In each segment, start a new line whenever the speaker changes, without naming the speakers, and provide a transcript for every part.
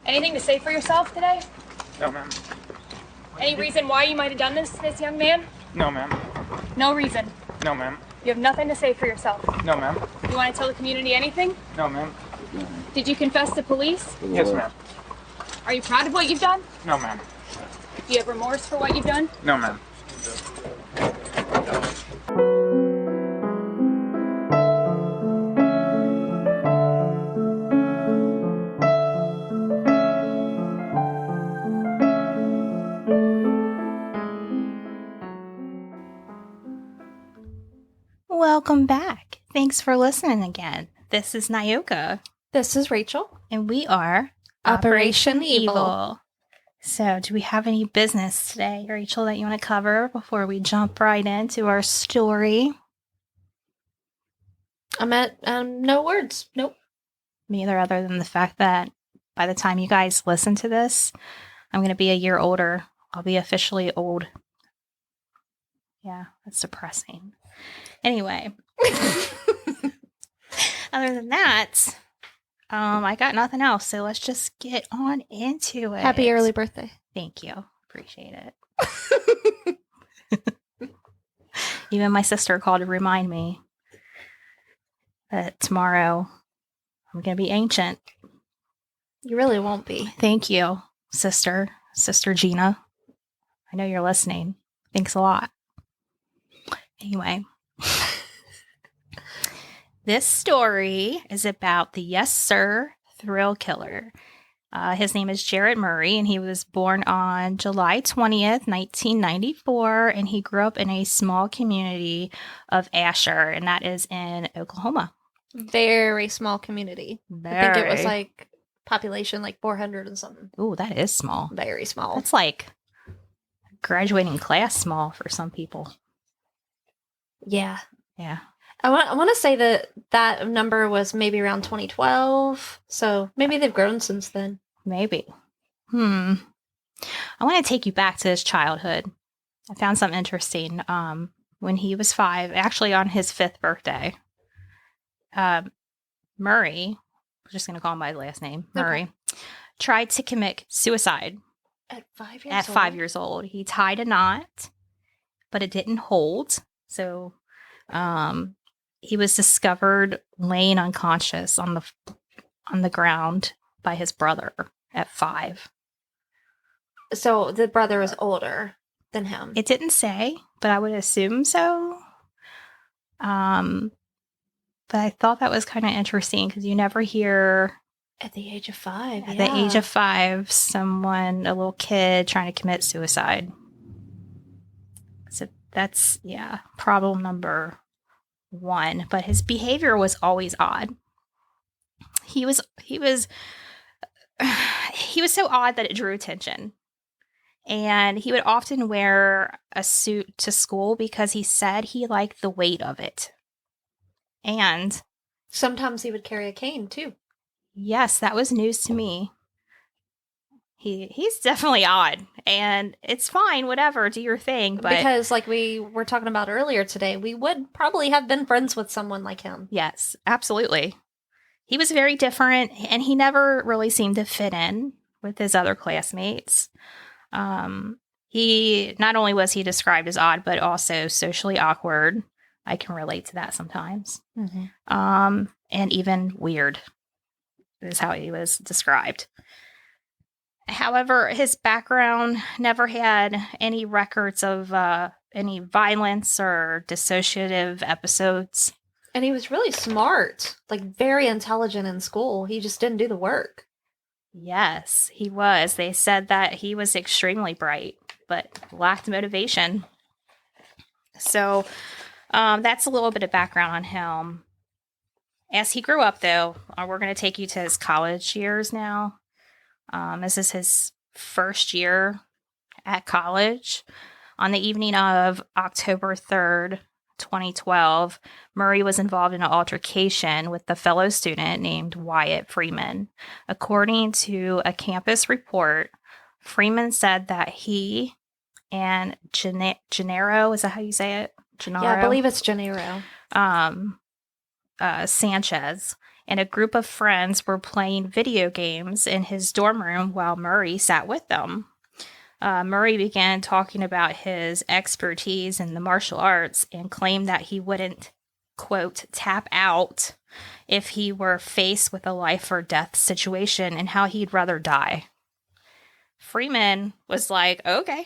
Anything to say for yourself today?
No, ma'am.
Any reason why you might have done this young man?
No, ma'am.
No reason.
No, ma'am.
You have nothing to say for yourself.
No, ma'am.
You want to tell the community anything?
No, ma'am.
Did you confess to police?
Yes, ma'am.
Are you proud of what you've done?
No, ma'am.
Do you have remorse for what you've done?
No, ma'am.
Welcome back. Thanks for listening again. This is Nyoka,
This is Rachel.
and we are
Operation Evil.
So, do we have any business today, Rachel, that you want to cover before we jump right into our story?
I'm at no words. Nope.
Me either, other than the fact that by the time you guys listen to this, I'm going to be a year older. I'll be officially old. Yeah, that's depressing. Anyway, other than that, I got nothing else. So let's just get on into it.
Happy early birthday.
Thank you. Appreciate it. Even my sister called to remind me that tomorrow I'm going to be ancient.
You really won't be.
Thank you, Sister Gina. I know you're listening. Thanks a lot. Anyway, this story is about the Yes Sir thrill killer. His name is Jared Murray, and he was born on July 20th, 1994, and he grew up in a small community of Asher, and that is in Oklahoma.
Very small community. I think it was like population like 400 and something.
Ooh, that is small.
Very small.
That's like graduating class small for some people.
Yeah.
Yeah.
I want to say that number was maybe around 2012. So maybe they've grown since then.
Maybe. I want to take you back to his childhood. I found something interesting. When he was 5, actually on his 5th birthday, Murray, we're just going to call him by his last name, Murray, tried to commit suicide.
At 5 years
At 5 years old. He tied a knot, but it didn't hold. So he was discovered laying unconscious on the ground by his brother at 5.
So the brother was older than him.
It didn't say, but I would assume so. But I thought that was kind of interesting because you never hear
At the age of 5.
at the age of 5 someone, a little kid, trying to commit suicide. So that's, problem number 1. But his behavior was always odd. He was so odd that it drew attention. And he would often wear a suit to school because he said he liked the weight of it. And
Sometimes he would carry a cane too.
yes, that was news to me. He's definitely odd, and it's fine, whatever, do your thing. But
Because like we were talking about earlier today, we would probably have been friends with someone like him.
yes, absolutely. He was very different, and he never really seemed to fit in with his other classmates. He not only was he described as odd, but also socially awkward. I can relate to that sometimes.
Mm-hmm.
And even weird is how he was described. However, his background never had any records of any violence or dissociative episodes.
And he was really smart, like very intelligent in school. He just didn't do the work.
Yes, he was. They said that he was extremely bright, but lacked motivation. So that's a little bit of background on him. As he grew up, though, we're going to take you to his college years now. This is his first year at college. On the evening of October 3rd, 2012, Murray was involved in an altercation with a fellow student named Wyatt Freeman. According to a campus report, Freeman said that he and Gennaro, is that how you say it? Gennaro?
Yeah, I believe it's Gennaro.
Sanchez and a group of friends were playing video games in his dorm room while Murray sat with them. Murray began talking about his expertise in the martial arts and claimed that he wouldn't, quote, tap out if he were faced with a life or death situation and how he'd rather die. Freeman was like, okay,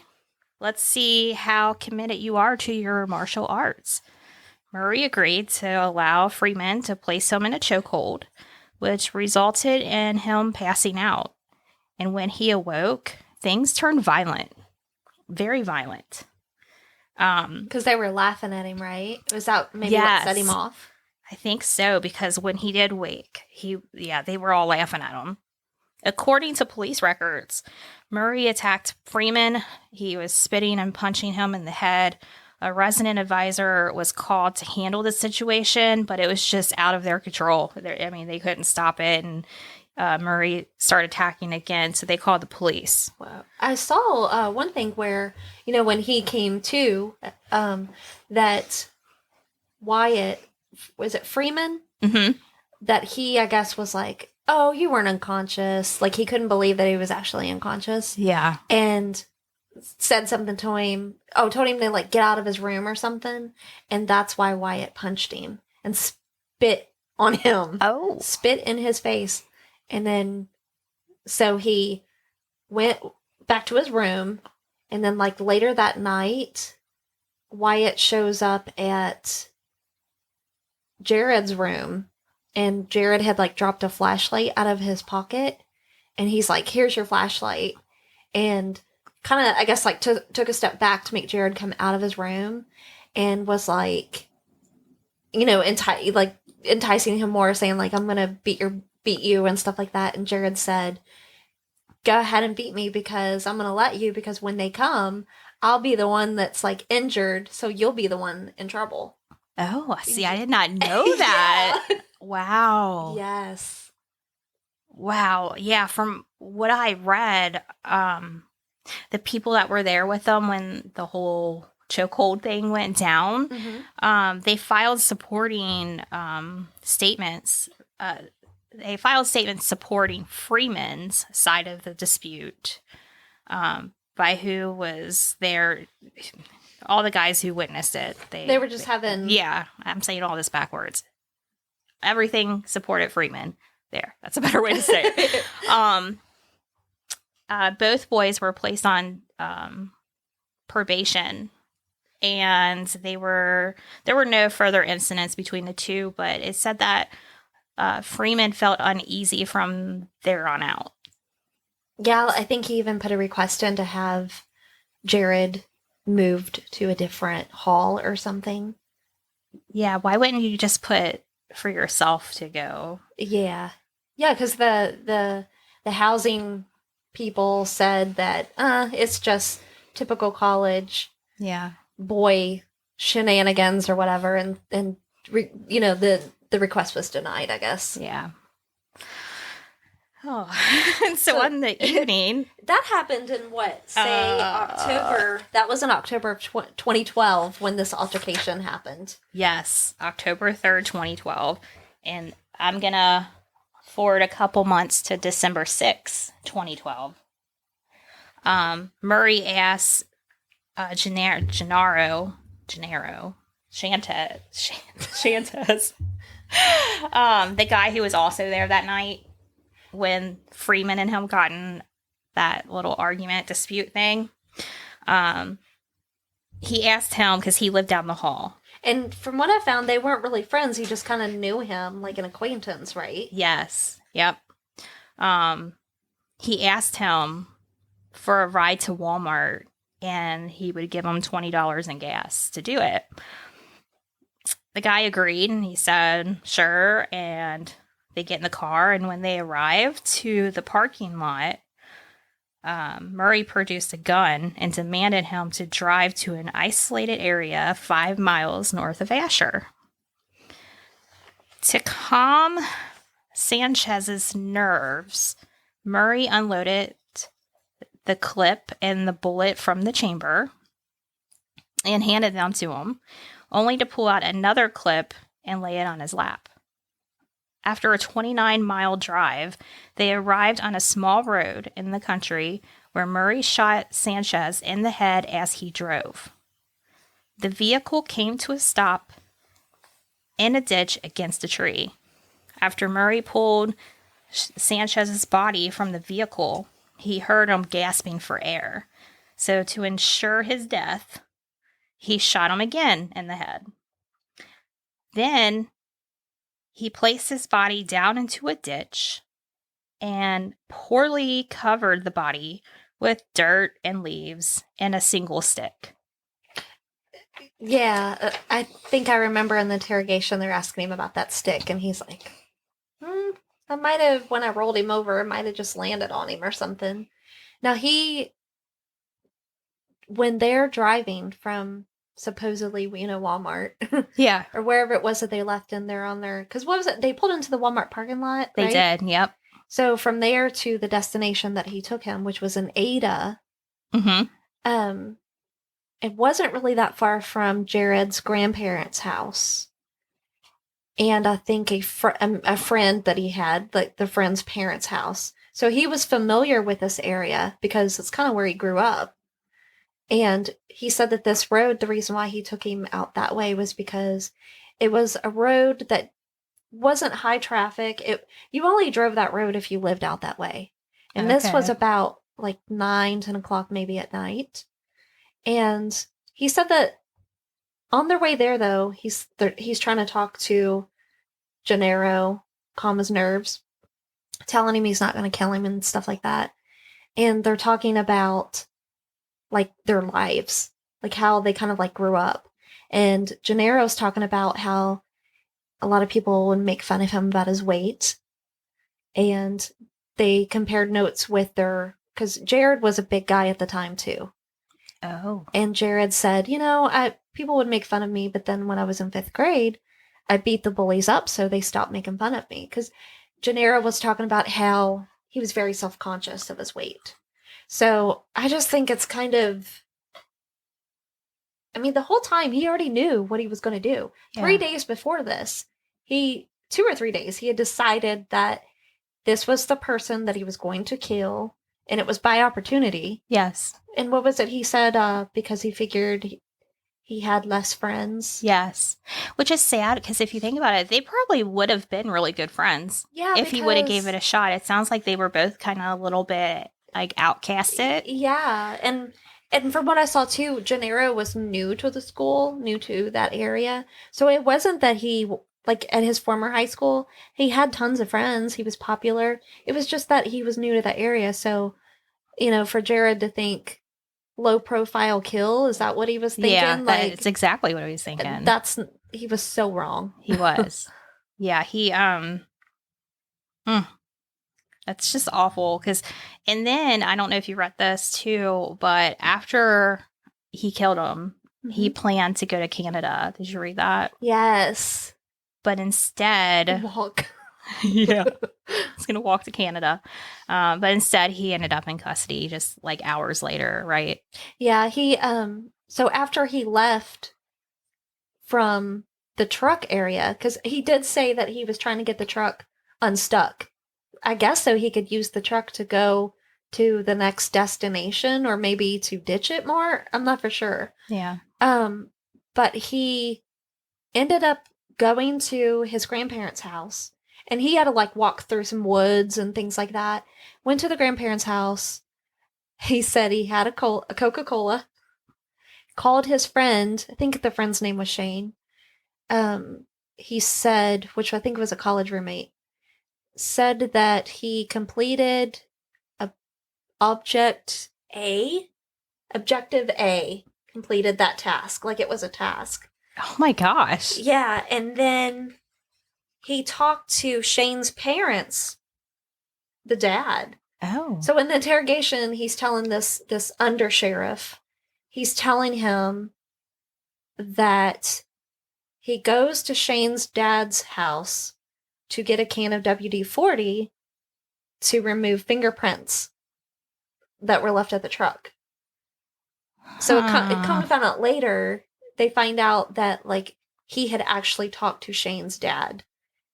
let's see how committed you are to your martial arts. Murray agreed to allow Freeman to place him in a chokehold, which resulted in him passing out. And when he awoke, things turned violent. Very violent.
Because they were laughing at him, right? Was that maybe
Yes.
what set him off?
I think so, because when he did wake, they were all laughing at him. According to police records, Murray attacked Freeman. He was spitting and punching him in the head. A resident advisor was called to handle the situation, but it was just out of their control. They couldn't stop it, and Murray started attacking again, so they called the police.
Wow. I saw one thing where, when he came to, that Wyatt, was it Freeman?
Mm-hmm.
That he, I guess, was like, oh, you weren't unconscious. Like, he couldn't believe that he was actually unconscious.
Yeah.
And said something to him. Oh, told him to, like, get out of his room or something. And that's why Wyatt punched him and spit on him.
Oh.
Spit in his face. And then, so he went back to his room. And then, like, later that night, Wyatt shows up at Jared's room. And Jared had, like, dropped a flashlight out of his pocket. And he's like, here's your flashlight. And kind of, I guess, like, took a step back to make Jared come out of his room. And was like, enticing him more, saying, like, I'm going to beat you and stuff like that. And Jared said, go ahead and beat me, because I'm going to let you, because when they come, I'll be the one that's, like, injured. So you'll be the one in trouble.
Oh, see, I did not know that.
Yeah.
Wow.
Yes.
Wow. Yeah, from what I read, the people that were there with them when the whole chokehold thing went down, they filed supporting statements. They filed statements supporting Freeman's side of the dispute, by who was there. All the guys who witnessed it. They were just having... Yeah, I'm saying all this backwards. Everything supported Freeman. There, that's a better way to say it. Both boys were placed on probation, and there were no further incidents between the two, but it said that Freeman felt uneasy from there on out.
Yeah, I think he even put a request in to have Jared moved to a different hall or something.
Yeah, why wouldn't you just put for yourself to go?
Yeah, because the housing people said that it's just typical college, boy shenanigans or whatever, and the request was denied, I guess.
Yeah. Oh, and so on the evening...
That happened in October? That was in October of 2012 when this altercation happened.
Yes, October 3rd, 2012. And I'm going to forward a couple months to December 6th, 2012. Murray asked Gennaro, Shantes, the guy who was also there that night, when Freeman and him got in that little dispute thing, he asked him, because he lived down the hall.
And from what I found, they weren't really friends. He just kind of knew him, like an acquaintance, right?
Yes. Yep. He asked him for a ride to Walmart, and he would give him $20 in gas to do it. The guy agreed, and he said, sure, and... They get in the car, and when they arrive to the parking lot, Murray produced a gun and demanded him to drive to an isolated area 5 miles north of Asher. To calm Sanchez's nerves, Murray unloaded the clip and the bullet from the chamber and handed them to him, only to pull out another clip and lay it on his lap. After a 29-mile drive, they arrived on a small road in the country where Murray shot Sanchez in the head as he drove. The vehicle came to a stop in a ditch against a tree. After Murray pulled Sanchez's body from the vehicle, he heard him gasping for air. So to ensure his death, he shot him again in the head. Then he placed his body down into a ditch and poorly covered the body with dirt and leaves and a single stick.
Yeah, I think I remember in the interrogation they're asking him about that stick, and he's like, I might have, when I rolled him over, it might have just landed on him or something. Now when they're driving from supposedly, Walmart,
Yeah.
or wherever it was that they left in there on their, because what was it? They pulled into the Walmart parking lot,
They
right?
did, yep.
So from there to the destination that he took him, which was in Ada,
Mm-hmm.
it wasn't really that far from Jared's grandparents' house. And I think a friend that he had, like the friend's parents' house. So he was familiar with this area because it's kind of where he grew up. And he said that this road, the reason why he took him out that way was because it was a road that wasn't high traffic. You only drove that road if you lived out that way. And this was
Okay.
about like 9, 10 o'clock maybe at night. And he said that on their way there, though, he's trying to talk to Gennaro, calm his nerves, telling him he's not going to kill him and stuff like that. And they're talking about like their lives, like how they kind of like grew up. And Gennaro's talking about how a lot of people would make fun of him about his weight. And they compared notes with because Jared was a big guy at the time too.
Oh.
And Jared said, people would make fun of me, but then when I was in 5th grade, I beat the bullies up so they stopped making fun of me. Because Gennaro was talking about how he was very self-conscious of his weight. So I just think it's kind of, the whole time he already knew what he was going to do.
Yeah.
3 days before this, 2 or 3 days, he had decided that this was the person that he was going to kill, and it was by opportunity.
Yes.
And what was it he said? Because he figured he had less friends.
Yes. Which is sad because if you think about it, they probably would have been really good friends.
Yeah,
if he would have gave it a shot. It sounds like they were both kind of a little bit like outcasted.
Yeah, and from what I saw too, Gennaro was new to the school, new to that area. So it wasn't that he, like at his former high school, he had tons of friends. He was popular. It was just that he was new to that area. So, for Jared to think low profile kill, is that what he was thinking?
Yeah, that's exactly what he was thinking.
He was so wrong.
He was. Yeah, he, that's just awful. And then, I don't know if you read this too, but after he killed him, he planned to go to Canada. Did you read that?
Yes.
But instead...
Walk.
Yeah. He's going to walk to Canada. But instead, he ended up in custody just like hours later, right?
Yeah, he, so after he left from the truck area, because he did say that he was trying to get the truck unstuck. I guess so he could use the truck to go to the next destination or maybe to ditch it more. I'm not for sure.
Yeah.
But he ended up going to his grandparents' house, and he had to like walk through some woods and things like that. Went to the grandparents' house. He said he had a Coca-Cola. Called his friend. I think the friend's name was Shane. He said, which I think was a college roommate, said that he completed Objective A, completed that task, like it was a task.
Oh my gosh.
Yeah, and then he talked to Shane's parents, the dad.
Oh.
So in the interrogation, he's telling this undersheriff, he's telling him that he goes to Shane's dad's house to get a can of WD-40 to remove fingerprints that were left at the truck. So it come to find out later, they find out that like he had actually talked to Shane's dad,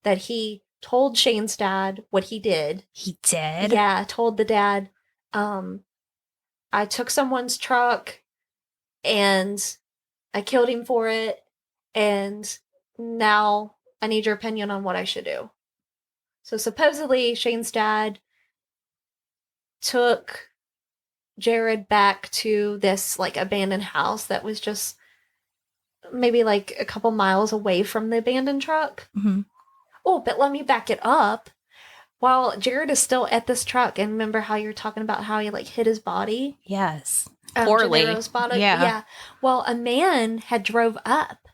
that he told Shane's dad what he did.
He did?
Yeah, told the dad, I took someone's truck and I killed him for it, and now I need your opinion on what I should do. So supposedly Shane's dad took Jared back to this like abandoned house that was just maybe like a couple miles away from the abandoned truck.
Mm-hmm.
Oh, but let me back it up. While Jared is still at this truck, and remember how you're talking about how he like hit his body?
Yes. Poorly.
Gennaro's body?
Yeah.
Well, a man had drove up,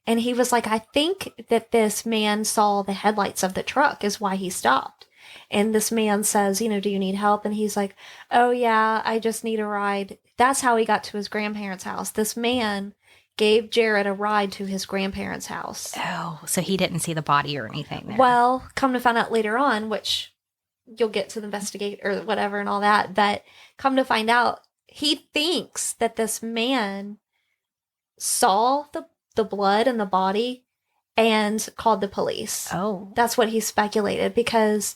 and he was like, I think that this man saw the headlights of the truck is why he stopped. And this man says, do you need help? And he's like, oh yeah, I just need a ride. That's how he got to his grandparents' house. This man gave Jared a ride to his grandparents' house.
Oh, so he didn't see the body or anything there.
Well, come to find out later on, which you'll get to the investigate or whatever and all that, but come to find out, he thinks that this man saw the blood in the body and called the police.
Oh.
That's what he speculated because,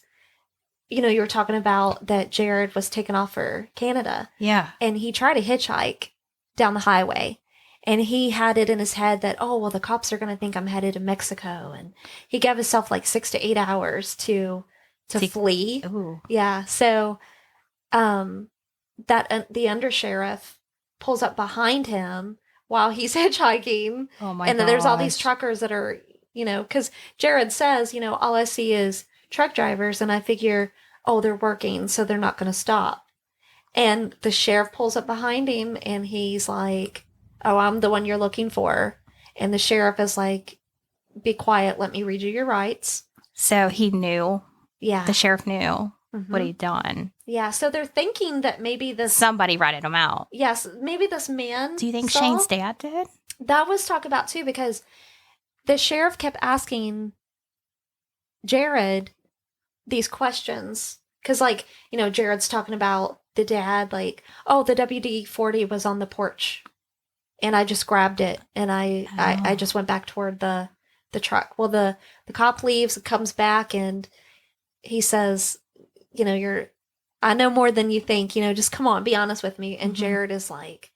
you were talking about that Jared was taken off for Canada.
Yeah.
And he tried to hitchhike down the highway. And he had it in his head that, oh, well, the cops are going to think I'm headed to Mexico. And he gave himself like 6 to 8 hours to flee.
Ooh.
Yeah. So that the undersheriff pulls up behind him while he's hitchhiking.
Oh, my
And then there's all these
gosh.
truckers that are, because Jared says, all I see is truck drivers. And I figure, oh, they're working, so they're not going to stop. And the sheriff pulls up behind him and he's like, oh, I'm the one you're looking for. And the sheriff is like, be quiet. Let me read you your rights.
So he knew.
Yeah.
The sheriff knew
Mhm.
what he'd done.
Yeah. So they're thinking that maybe this.
Somebody ratted him out.
Yes. Maybe this man.
Do you think
saw-
Shane's dad did?
That was talked about too, because the sheriff kept asking Jared these questions. Because, Jared's talking about the dad, like, oh, the WD-40 was on the porch. And I just grabbed it, and I just went back toward the truck. Well, the cop leaves, comes back, and he says, I know more than you think, just come on, be honest with me. And
Mhm.
Jared is like,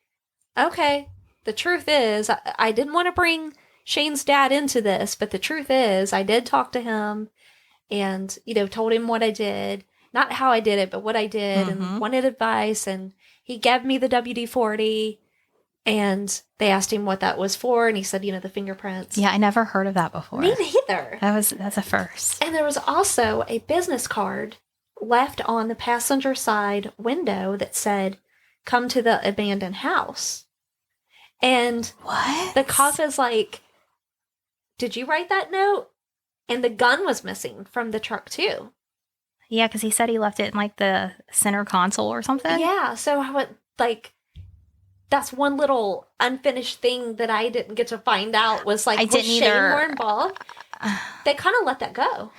okay, the truth is, I didn't want to bring Shane's dad into this, but the truth is, I did talk to him and, told him what I did. Not how I did it, but what I did,
Mhm.
and wanted advice, and he gave me the WD-40. And they asked him what that was for, and he said, the fingerprints.
Yeah, I never heard of that before.
Me neither.
That's a first.
And there was also a business card left on the passenger side window that said, come to the abandoned house. And
What?
the cop is like, did you write that note? And the gun was missing from the truck too.
Yeah, because he said he left it in like the center console or something.
Yeah, so I went that's one little unfinished thing that I didn't get to find out was
I
was
didn't
Shane
either.
more involved? They kind of let that go.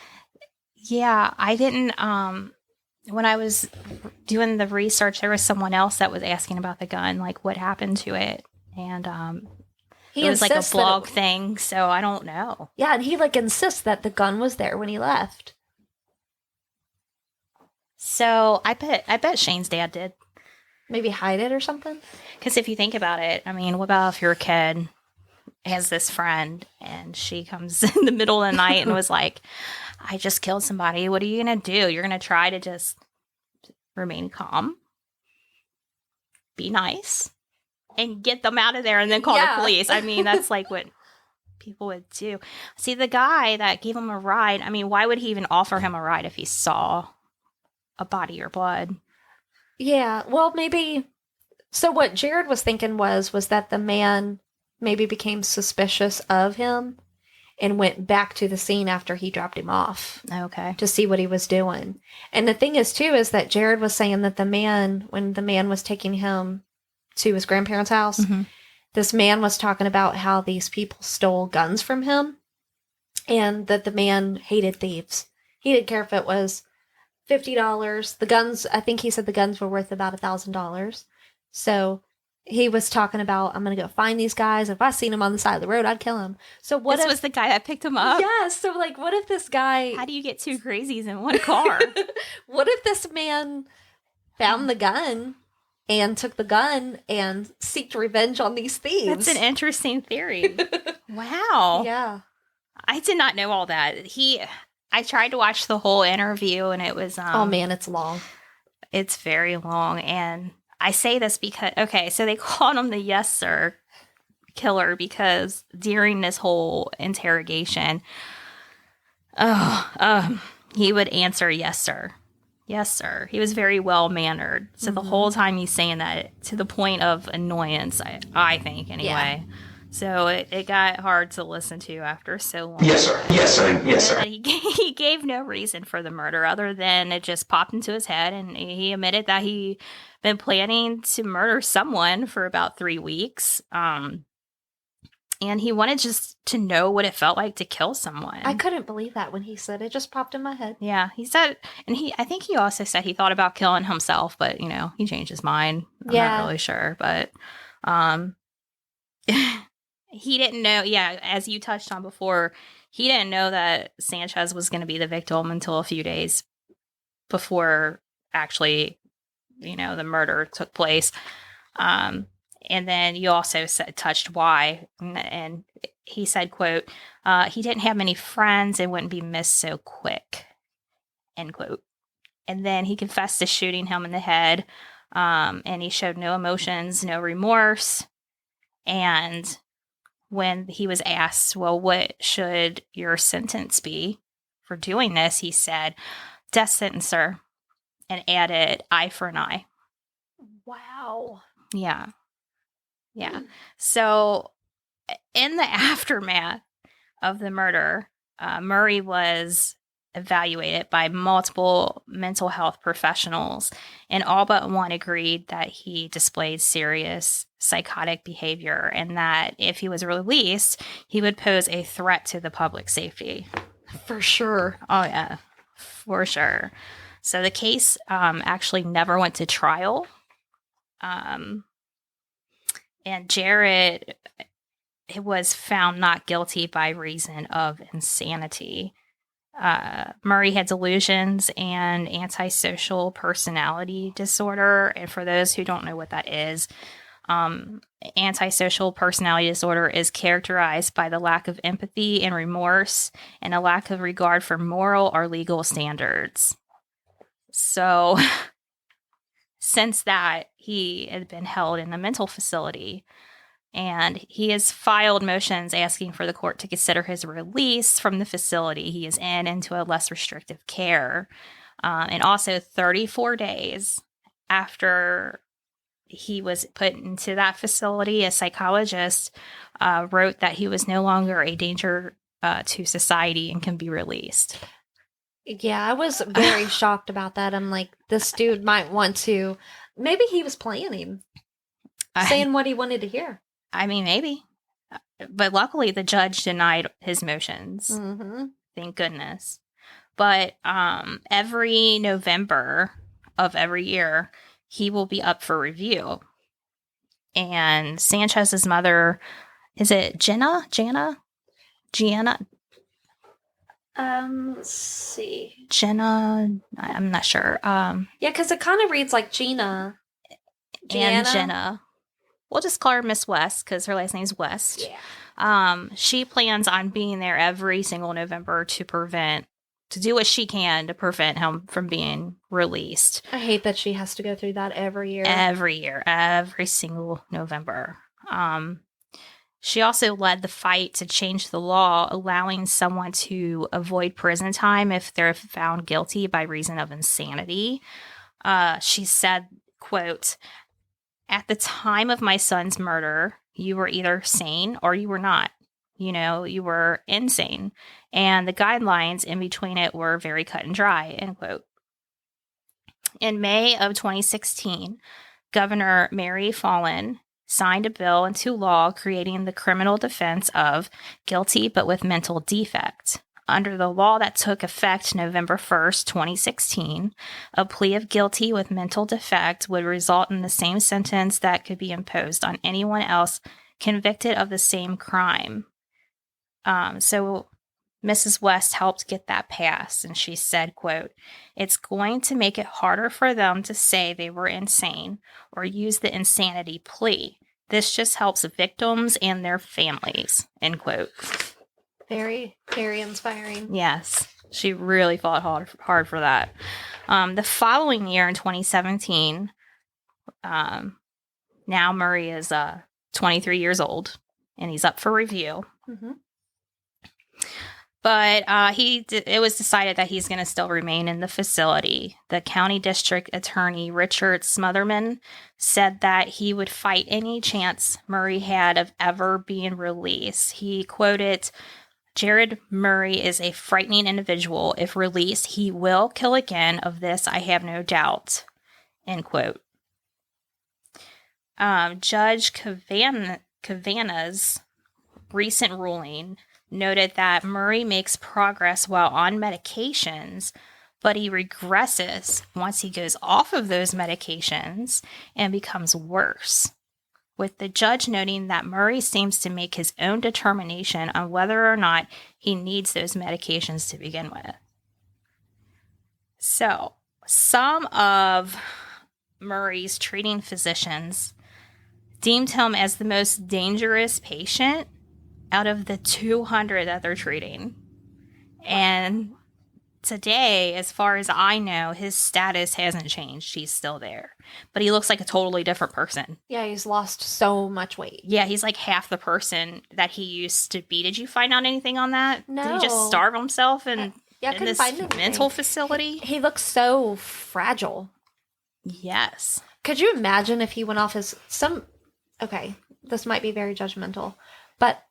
Yeah, I didn't. When I was doing the research, there was someone else that was asking about the gun, like what happened to it, and
He
it was like a
insists that
blog thing. So I don't know.
Yeah, and he insists that the gun was there when he left.
So I bet Shane's dad did.
Maybe hide it or something.
Because if you think about it, I mean, what about if your kid has this friend and she comes in the middle of the night and was like, I just killed somebody. What are you going to do? You're going to try to just remain calm, be nice, and get them out of there and then call the police. I mean, that's like what people would do. See, the guy that gave him a ride, I mean, why would he even offer him a ride if he saw a body or blood?
Yeah, well, maybe. So what Jared was thinking was that the man maybe became suspicious of him and went back to the scene after he dropped him off
Okay.
to see what he was doing. And the thing is, too, is that Jared was saying that when the man was taking him to his grandparents' house,
Mhm.
this man was talking about how these people stole guns from him and that the man hated thieves. He didn't care if it was $50. The guns, I think he said the guns were worth about $1,000. So he was talking about, I'm going to go find these guys. If I seen him on the side of the road, I'd kill him. So what
This
if...
was the guy that picked him up?
Yeah, so, like, what if this guy...
How do you get two crazies in one car?
What if this man found the gun and took the gun and seeked revenge on these thieves?
That's an interesting theory. Wow.
Yeah.
I did not know all that. I tried to watch the whole interview, and it was...
oh, man, it's long.
It's very long, and I say this because... Okay, so they called him the Yes Sir killer because during this whole interrogation, he would answer yes sir, yes sir. He was very well mannered, so the whole time he's saying that, to the point of annoyance, I think anyway. Yeah. So it got hard to listen to after so long.
Yes sir, yes sir, yes sir.
He gave no reason for the murder other than it just popped into his head, and he admitted that he been planning to murder someone for about 3 weeks. And he wanted just to know what it felt like to kill someone.
I couldn't believe that when he said it. Just popped in my head.
Yeah, he said, and I think he also said he thought about killing himself, but, he changed his mind. I'm not really sure, but he didn't know, as you touched on before, he didn't know that Sanchez was going to be the victim until a few days before actually, the murder took place. And then you also touched why, and he said, quote, he didn't have many friends and wouldn't be missed so quick, end quote. And then he confessed to shooting him in the head, and he showed no emotions, no remorse. And when he was asked, well, what should your sentence be for doing this, he said, death sentence, sir, and added eye for an eye.
Wow.
Yeah. Yeah. So in the aftermath of the murder, Murray was evaluated by multiple mental health professionals, and all but one agreed that he displayed serious psychotic behavior and that if he was released, he would pose a threat to the public safety.
For sure.
Oh, yeah. For sure. So the case actually never went to trial. And Jared was found not guilty by reason of insanity. Murray had delusions and antisocial personality disorder. And for those who don't know what that is, antisocial personality disorder is characterized by the lack of empathy and remorse and a lack of regard for moral or legal standards. So... Since that, he had been held in a mental facility, and he has filed motions asking for the court to consider his release from the facility he is in into a less restrictive care. And also 34 days after he was put into that facility, a psychologist wrote that he was no longer a danger to society and can be released.
Yeah, I was very shocked about that. I'm like, this dude might want to... Maybe he was planning. Saying what he wanted to hear.
I mean, maybe. But luckily, the judge denied his motions.
Mm-hmm.
Thank goodness. But every November of every year, he will be up for review. And Sanchez's mother, is it Gianna?
Let's see.
Jenna, I'm not sure.
Yeah, because it kind of reads like Gina.
And Jenna. We'll just call her Miss West because her last name's West. Yeah. She plans on being there every single November to do what she can to prevent him from being released.
I hate that she has to go through that every year.
Every single November. She also led the fight to change the law, allowing someone to avoid prison time if they're found guilty by reason of insanity. She said, quote, "At the time of my son's murder, you were either sane or you were not. You were insane. And the guidelines in between it were very cut and dry," end quote. In May of 2016, Governor Mary Fallin signed a bill into law creating the criminal defense of guilty but with mental defect. under the law that took effect November 1st, 2016, a plea of guilty with mental defect would result in the same sentence that could be imposed on anyone else convicted of the same crime. So Mrs. West helped get that passed, and she said, quote, "It's going to make it harder for them to say they were insane or use the insanity plea. This just helps victims and their families," end quote.
Very, very inspiring.
Yes, she really fought hard for that. The following year in 2017, now Murray is 23 years old, and he's up for review.
Mm-hmm.
But it was decided that he's going to still remain in the facility. The county district attorney, Richard Smotherman, said that he would fight any chance Murray had of ever being released. He quoted, "Jared Murray is a frightening individual. If released, he will kill again. Of this, I have no doubt," end quote. Judge Kavanagh's recent ruling noted that Murray makes progress while on medications, but he regresses once he goes off of those medications and becomes worse, with the judge noting that Murray seems to make his own determination on whether or not he needs those medications to begin with. So, some of Murray's treating physicians deemed him as the most dangerous patient out of the 200 that they're treating. And today, as far as I know, his status hasn't changed. He's still there. But he looks like a totally different person.
Yeah, he's lost so much weight.
Yeah, he's like half the person that he used to be. Did you find out anything on that?
No.
Did he just starve himself in this mental facility?
He looks so fragile.
Yes.
Could you imagine if he went off okay, this might be very judgmental, but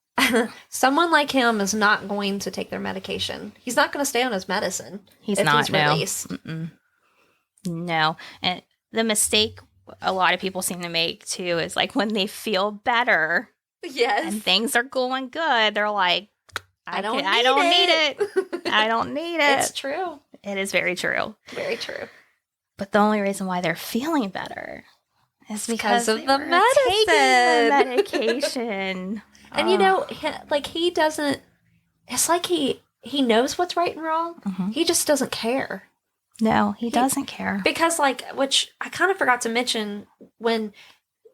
someone like him is not going to take their medication. He's not going to stay on his medicine. He's released.
No. And the mistake a lot of people seem to make too is like when they feel better,
yes,
and things are going good, they're like, I don't need it. I don't need it.
It's true.
It is very true.
Very true.
But the only reason why they're feeling better is because
of the medicine.
Taking the medication.
And he doesn't, it's like he knows what's right and wrong.
Mm-hmm.
He just doesn't care.
No, he doesn't care.
Because which I kind of forgot to mention, when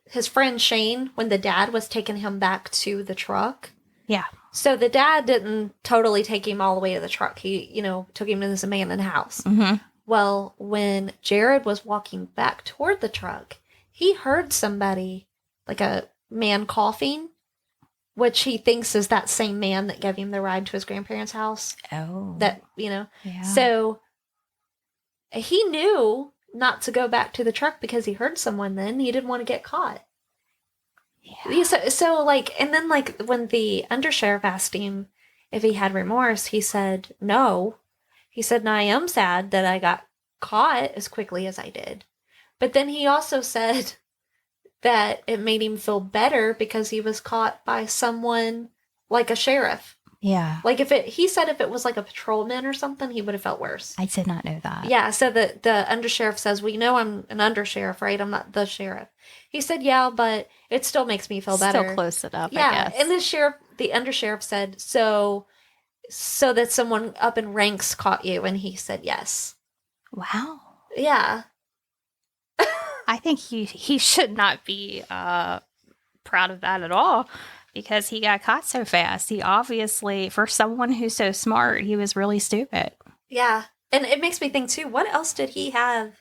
his friend Shane, when the dad was taking him back to the truck.
Yeah.
So the dad didn't totally take him all the way to the truck. He, took him to this abandoned house.
Mm-hmm.
Well, when Jared was walking back toward the truck, he heard somebody, like a man coughing, which he thinks is that same man that gave him the ride to his grandparents' house.
Oh.
Yeah.
So
he knew not to go back to the truck because he heard someone then. He didn't want to get caught. Yeah. And then when the undersheriff asked him if he had remorse, he said no. He said, "No, I am sad that I got caught as quickly as I did." But then he also said that it made him feel better because he was caught by someone like a sheriff.
Yeah.
He said if it was like a patrolman or something, he would have felt worse.
I did not know that.
Yeah, so the undersheriff says, "Well, I'm an undersheriff, right? I'm not the sheriff." He said, "Yeah, but it still makes me feel better."
Still close enough,
yeah,
I guess.
And the undersheriff said, so that someone up in ranks caught you, and he said yes.
Wow.
Yeah.
I think he should not be proud of that at all, because he got caught so fast. He obviously, for someone who's so smart, he was really stupid.
Yeah. And it makes me think, too, what else did he have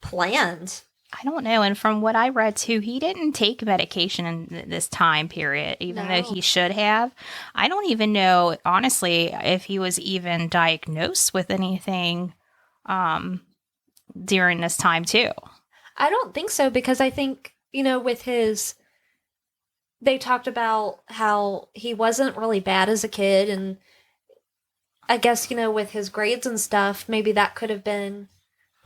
planned?
I don't know. And from what I read, too, he didn't take medication in this time period, even though he should have. I don't even know, honestly, if he was even diagnosed with anything during this time, too.
I don't think so, because I think, they talked about how he wasn't really bad as a kid, and I guess, with his grades and stuff, maybe that could have been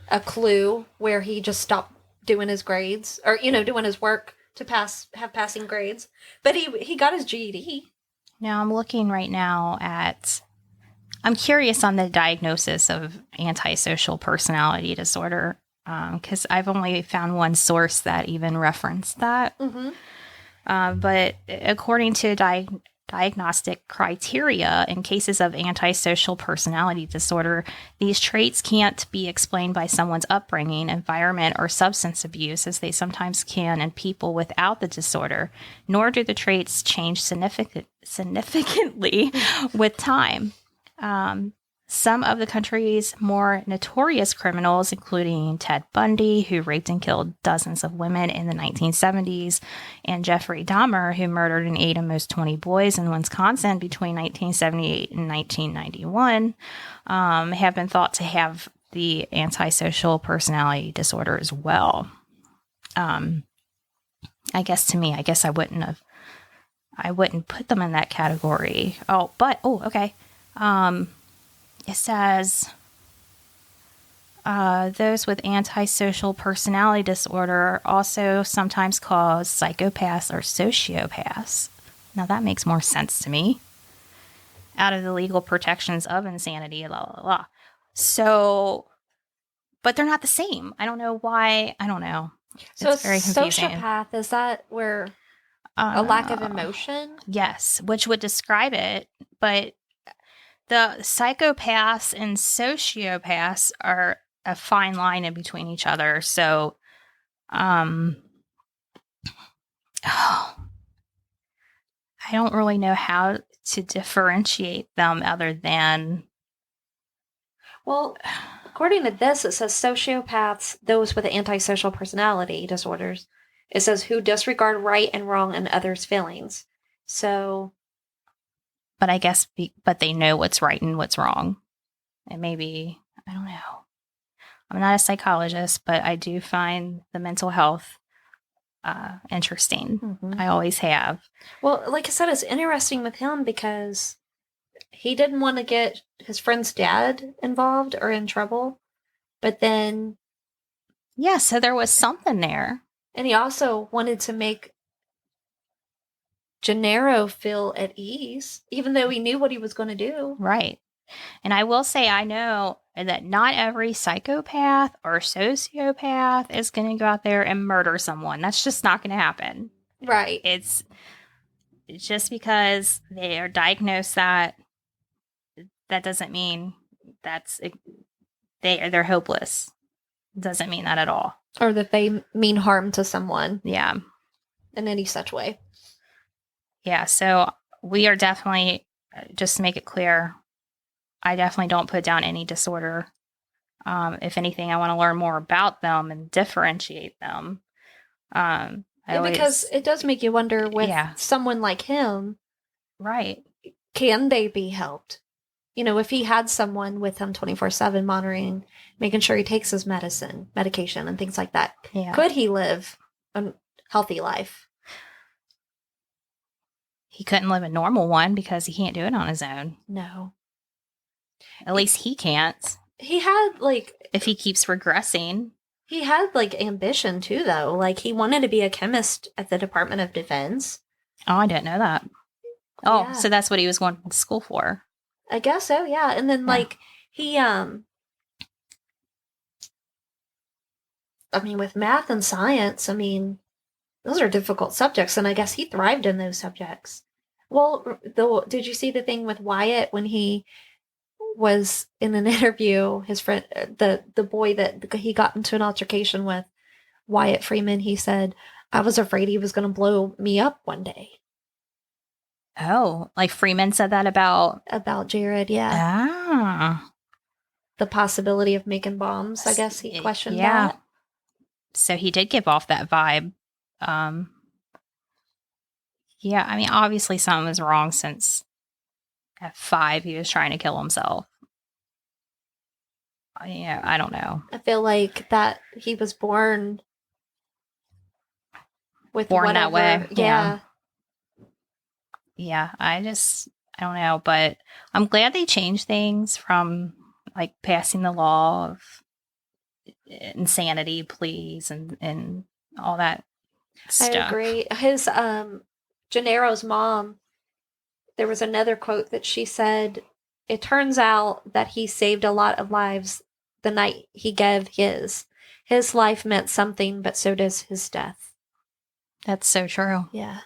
a clue where he just stopped doing his grades, or, doing his work to have passing grades. But he got his GED.
Now I'm looking right now at I'm curious on the diagnosis of antisocial personality disorder because I've only found one source that even referenced that.
Mm-hmm.
But according to diagnostic criteria, in cases of antisocial personality disorder, these traits can't be explained by someone's upbringing, environment, or substance abuse, as they sometimes can in people without the disorder, nor do the traits change significantly with time. Some of the country's more notorious criminals, including Ted Bundy, who raped and killed dozens of women in the 1970s, and Jeffrey Dahmer, who murdered and ate almost 20 boys in Wisconsin between 1978 and 1991, have been thought to have the antisocial personality disorder as well. I guess I wouldn't put them in that category. Okay. It says those with antisocial personality disorder are also sometimes called psychopaths or sociopaths. Now that makes more sense to me. Out of the legal protections of insanity, So, but they're not the same. I don't know why. I don't know.
So
It's very confusing.
sociopath, is that where a lack of emotion?
Yes, which would describe it, but the psychopaths and sociopaths are a fine line in between each other. So, I don't really know how to differentiate them other than.
Well, according to this, it says sociopaths, those with antisocial personality disorders. It says who disregard right and wrong and others' feelings. So.
But I guess, but they know what's right and what's wrong. And maybe, I don't know. I'm not a psychologist, but I do find the mental health interesting.
Mm-hmm.
I always have.
Well, like I said, it's interesting with him because he didn't want to get his friend's dad involved or in trouble. But then.
Yeah, so there was something there.
And he also wanted to make Gennaro feel at ease, even though he knew what he was going to do.
Right. And I will say, I know that not every psychopath or sociopath is going to go out there and murder someone. That's just not going to happen.
Right.
It's just because they are diagnosed that doesn't mean they're hopeless. Doesn't mean that at all.
Or that they mean harm to someone.
Yeah.
In any such way.
Yeah, so we are definitely, just to make it clear, I definitely don't put down any disorder. If anything, I want to learn more about them and differentiate them.
Because it does make you wonder with someone like him.
Right.
Can they be helped? You know, if he had someone with him 24/7 monitoring, making sure he takes his medication and things like that.
Yeah.
Could he live a healthy life?
He couldn't live a normal one because he can't do it on his own.
No.
At least he can't.
He had,
if he keeps regressing.
He had, ambition, too, though. He wanted to be a chemist at the Department of Defense.
Oh, I didn't know that. Oh,
yeah.
So that's what he was going to school for.
I guess so, yeah. And then, he, with math and science, those are difficult subjects, and I guess he thrived in those subjects. Well, did you see the thing with Wyatt when he was in an interview? His friend, the boy that he got into an altercation with, Wyatt Freeman, he said, I was afraid he was going to blow me up one day.
Oh, Freeman said that about
Jared, yeah.
Ah.
The possibility of making bombs, I guess he questioned that.
So he did give off that vibe. Obviously something was wrong since at 5 he was trying to kill himself. Yeah, I don't know.
I feel like that he was born with
that way.
Yeah.
Yeah, I don't know, but I'm glad they changed things from passing the law of insanity pleas and all that stuff.
I agree. His Gennaro's mom, there was another quote that she said it turns out that he saved a lot of lives the night he gave his. His life meant something, but so does his death.
That's so true.
Yeah.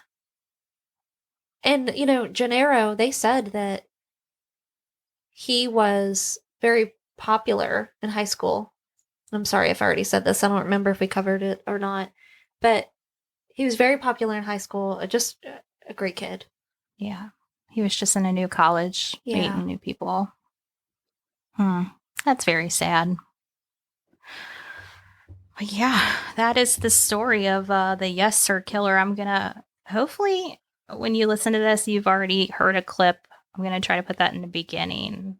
And, Gennaro, they said that he was very popular in high school. I'm sorry if I already said this. I don't remember if we covered it or not. But he was very popular in high school. Just a great kid.
Yeah. He was just in a new college,
Yeah.
meeting new people. That's very sad. But yeah, that is the story of the Yes Sir Killer. I'm going to, hopefully, when you listen to this, you've already heard a clip. I'm going to try to put that in the beginning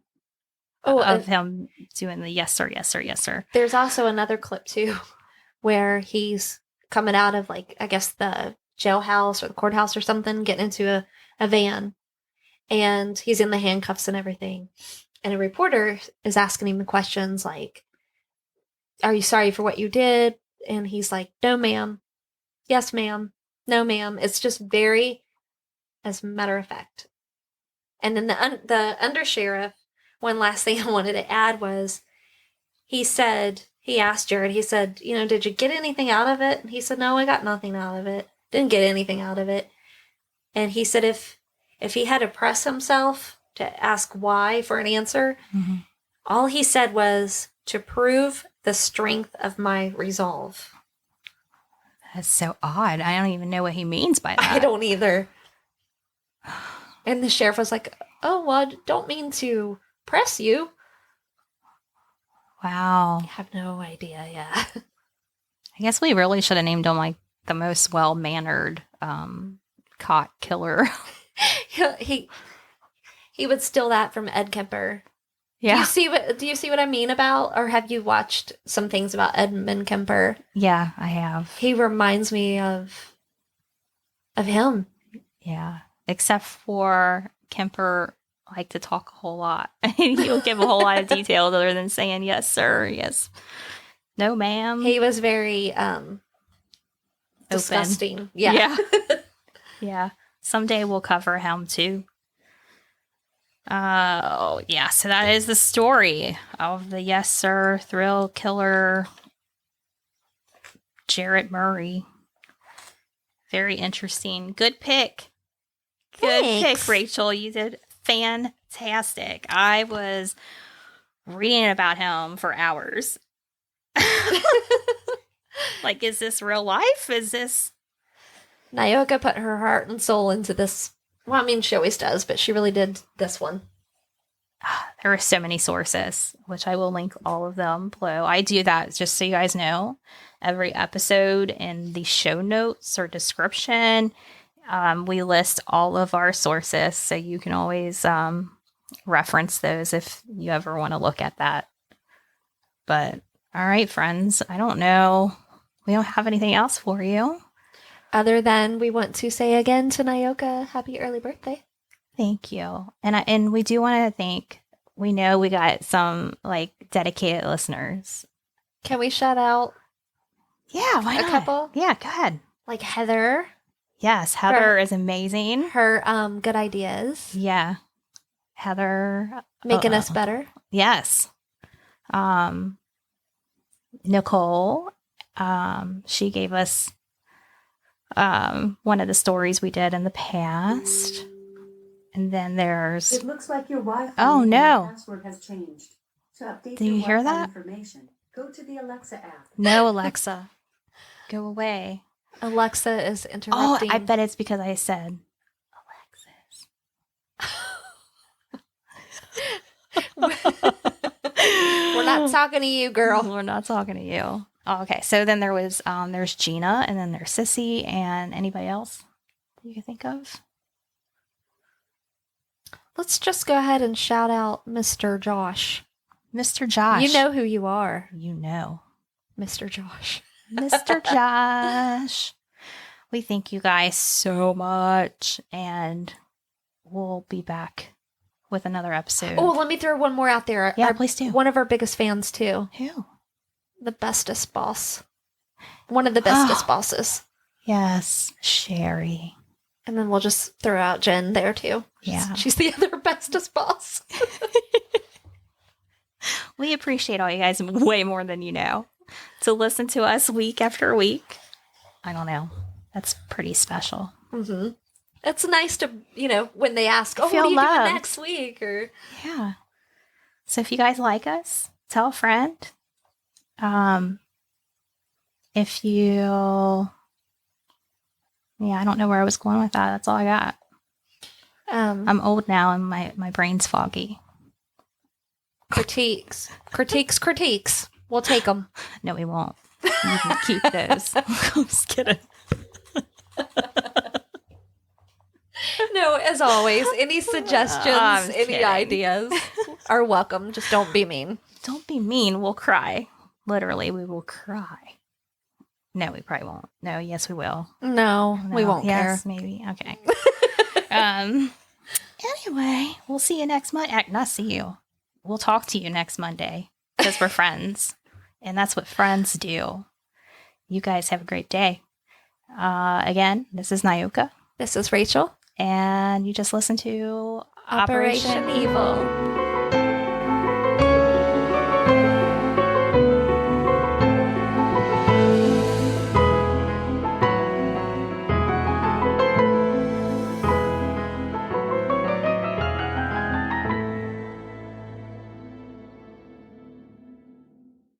of him doing the yes sir, yes sir, yes sir.
There's also another clip, too, where he's coming out of, I guess the jailhouse or the courthouse or something, getting into a van. And he's in the handcuffs and everything. And a reporter is asking him the questions like, are you sorry for what you did? And he's like, no, ma'am. Yes, ma'am. No, ma'am. It's just very, as a matter of fact. And then the undersheriff, one last thing I wanted to add was, he asked Jared, he said, did you get anything out of it? And he said, no, I got nothing out of it. Didn't get anything out of it. And he said if he had to press himself to ask why for an answer, all he said was, to prove the strength of my resolve.
That's so odd. I don't even know what he means by that.
I don't either. And the sheriff was like, oh, well, I don't mean to press you.
Wow.
I have no idea, yeah.
I guess we really should have named him the most well-mannered caught killer.
he would steal that from Ed Kemper.
Yeah.
Do you see what I mean about, or have you watched some things about Edmund Kemper?
Yeah, I have.
He reminds me of him.
Yeah. Except for Kemper liked to talk a whole lot. He'll give a whole lot of details other than saying yes, sir, yes. No, ma'am.
He was very disgusting. Yeah.
Yeah. Someday we'll cover him too. Oh, yeah. So that is the story of the Yes Sir thrill killer, Jarrett Murray. Very interesting. Good pick. Good
Thanks.
pick, Rachel. You did fantastic. I was reading about him for hours. Is this real life? Is this...
Nyoka put her heart and soul into this. Well, I mean, she always does, but she really did this one.
There are so many sources, which I will link all of them below. I do that just so you guys know. Every episode in the show notes or description, we list all of our sources, so you can always reference those if you ever want to look at that. But, all right, friends, I don't know. We don't have anything else for you.
Other than we want to say again to Nyoka, happy early birthday.
Thank you. And we do want to thank, we know we got some dedicated listeners.
Can we shout out
Yeah, why
a
not?
couple?
Yeah, go ahead.
Like Heather.
Yes, Heather is amazing.
Her good ideas.
Yeah. Heather.
Making us better.
Yes. Nicole. She gave us one of the stories we did in the past. And then there's...
It looks like your Wi-Fi password has changed. To update
Do you
your
hear
Wi-Fi
that?
information, go to the Alexa app.
No, Alexa. Go away.
Alexa is
Oh,
interrupting.
I bet it's because I said Alexis.
We're not talking to you, girl.
We're not talking to you. Oh, okay. So then there was there's Gina, and then there's Sissy, and anybody else that you can think of?
Let's just go ahead and shout out Mr. Josh.
Mr. Josh.
You know who you are.
You know.
Mr. Josh.
Mr. Josh. We thank you guys so much, and we'll be back with another episode.
Oh, let me throw one more out there.
Yeah, please do.
One of our biggest fans, too.
Who?
The bestest boss. One of the bestest bosses.
Yes, Sherry.
And then we'll just throw out Jen there too.
Yeah.
She's the other bestest boss.
We appreciate all you guys way more than you know. To listen to us week after week. I don't know. That's pretty special.
Mm-hmm. It's nice to, when they ask, what
Feel
are you
loved.
doing next week? Or
Yeah. So if you guys like us, tell a friend. If you, I don't know where I was going with that. That's all I got. I'm old now and my brain's foggy.
critiques. We'll take them.
No, we won't. You can keep those. I'm just kidding.
No, as always, any suggestions, any
kidding.
ideas are welcome. Just don't be mean.
Don't be mean. We'll cry. Literally, we will cry. No, we probably won't. No, yes, we will.
No, we won't
yes,
care.
Maybe. Okay. Anyway, we'll see you next Monday. Not see you. We'll talk to you next Monday because we're friends. And that's what friends do. You guys have a great day. Again, this is Nyoka.
This is Rachel.
And you just listened to
Operation Evil.